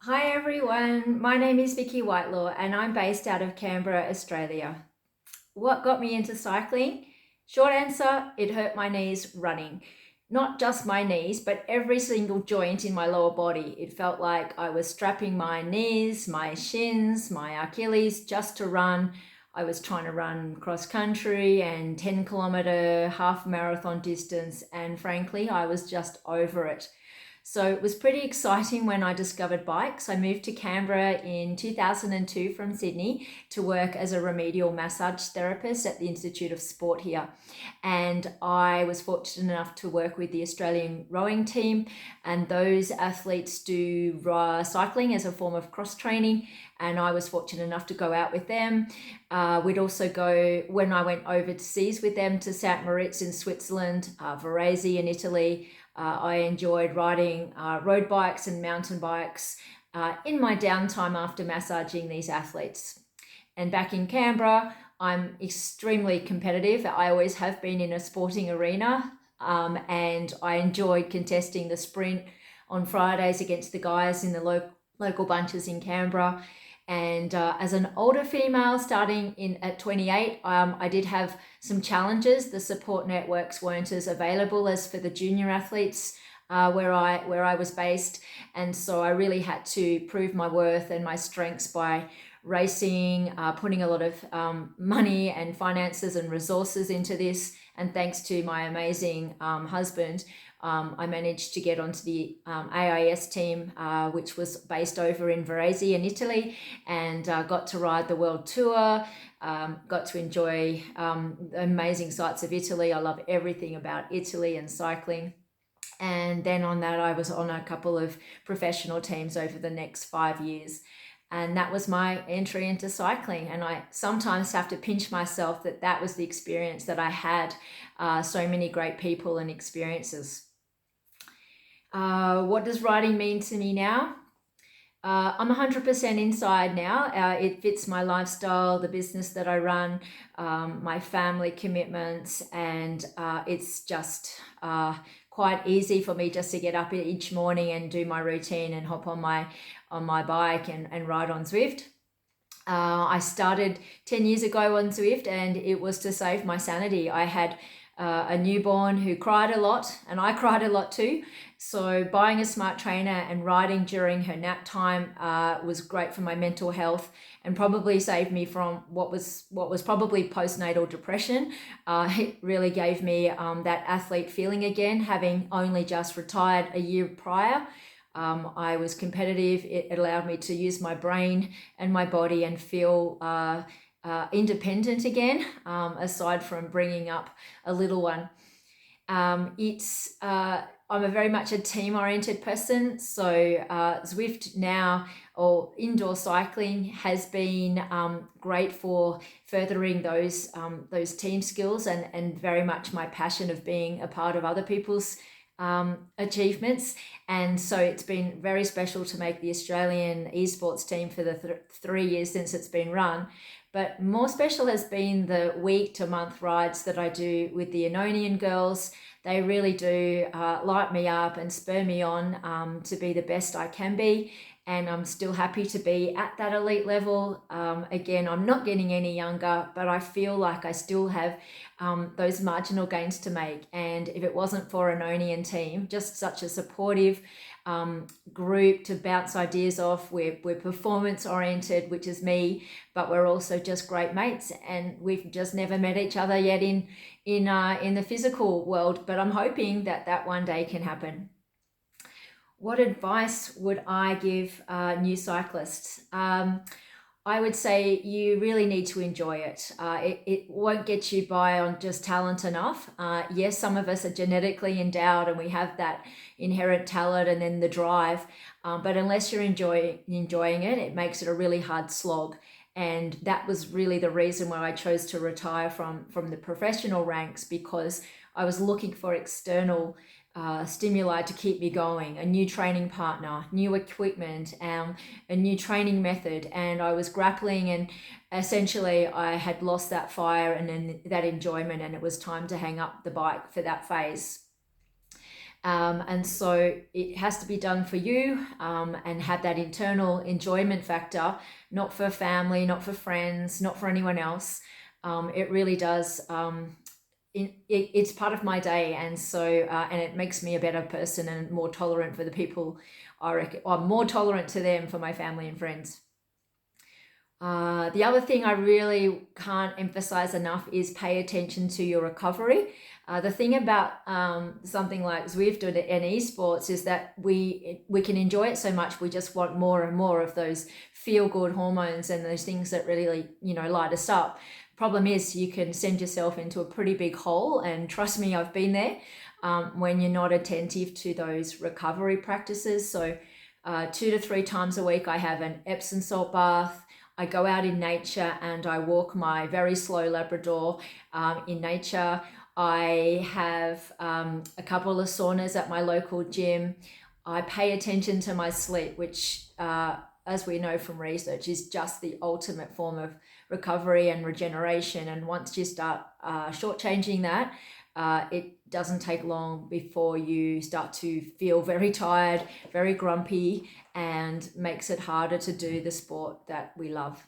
Hi everyone, my name is Vicky Whitelaw and I'm based out of Canberra, Australia. What got me into cycling? Short answer, it hurt my knees running. Not just my knees, but every single joint in my lower body. It felt like I was strapping my knees, my shins, my Achilles just to run. I was trying to run cross country and 10-kilometer half marathon distance, and frankly, I was just over it. So it was pretty exciting when I discovered bikes. I moved to Canberra in 2002 from Sydney to work as a remedial massage therapist at the Institute of Sport here. And I was fortunate enough to work with the Australian rowing team, and those athletes do cycling as a form of cross training. And I was fortunate enough to go out with them. We'd also go, when I went overseas with them, to St. Moritz in Switzerland, Varese in Italy. I enjoyed riding road bikes and mountain bikes in my downtime after massaging these athletes. And back in Canberra, I'm extremely competitive. I always have been in a sporting arena, and I enjoyed contesting the sprint on Fridays against the guys in the local bunches in Canberra. And as an older female, starting in at 28, I did have some challenges. The support networks weren't as available as for the junior athletes where I was based, and so I really had to prove my worth and my strengths by racing, putting a lot of money and finances and resources into this. And thanks to my amazing husband, I managed to get onto the AIS team, which was based over in Varese in Italy, and got to ride the world tour, got to enjoy the amazing sights of Italy. I love everything about Italy and cycling. And then on that, I was on a couple of professional teams over the next 5 years. And that was my entry into cycling. And I sometimes have to pinch myself that that was the experience that I had, so many great people and experiences. What does riding mean to me now? I'm 100% inside now. It fits my lifestyle, the business that I run, my family commitments, and it's just quite easy for me just to get up each morning and do my routine and hop on my bike and ride on Zwift. I started 10 years ago on Zwift, and it was to save my sanity. I had a newborn who cried a lot, and I cried a lot too. So buying a smart trainer and riding during her nap time was great for my mental health, and probably saved me from what was probably postnatal depression. It really gave me that athlete feeling again, having only just retired a year prior. I was competitive. It allowed me to use my brain and my body and feel independent again, aside from bringing up a little one. I'm a very much a team-oriented person, so Zwift now, or indoor cycling, has been great for furthering those team skills, and very much my passion of being a part of other people's achievements. And so it's been very special to make the Australian esports team for the 3 years since it's been run. But more special has been the week to month rides that I do with the Aeonian girls. They really do light me up and spur me on to be the best I can be. And I'm still happy to be at that elite level. Again, I'm not getting any younger, but I feel like I still have those marginal gains to make. And if it wasn't for an Aeonian team, just such a supportive group to bounce ideas off. We're performance oriented, which is me, but we're also just great mates, and we've just never met each other yet in the physical world. But I'm hoping that that one day can happen. What advice would I give new cyclists? I would say you really need to enjoy it. It won't get you by on just talent enough. Yes, some of us are genetically endowed and we have that inherent talent and then the drive. But unless you're enjoying it, it makes it a really hard slog. And that was really the reason why I chose to retire from the professional ranks, because I was looking for external stimuli to keep me going, a new training partner, new equipment, a new training method. And I was grappling, and essentially I had lost that fire and then that enjoyment, and it was time to hang up the bike for that phase. And so it has to be done for you, and have that internal enjoyment factor, not for family, not for friends, not for anyone else. It really does. It's part of my day, and so and it makes me a better person and more tolerant for the people. I reckon I'm more tolerant to them, for my family and friends. The other thing I really can't emphasize enough is pay attention to your recovery. The thing about something like Zwift or and esports is that we can enjoy it so much, we just want more and more of those feel good hormones and those things that really, light us up. Problem is, you can send yourself into a pretty big hole, and trust me, I've been there, when you're not attentive to those recovery practices. So 2 to 3 times a week, I have an Epsom salt bath. I go out in nature and I walk my very slow Labrador in nature. I have a couple of saunas at my local gym. I pay attention to my sleep, which, as we know from research, is just the ultimate form of recovery and regeneration. And once you start shortchanging that, it doesn't take long before you start to feel very tired, very grumpy, and makes it harder to do the sport that we love.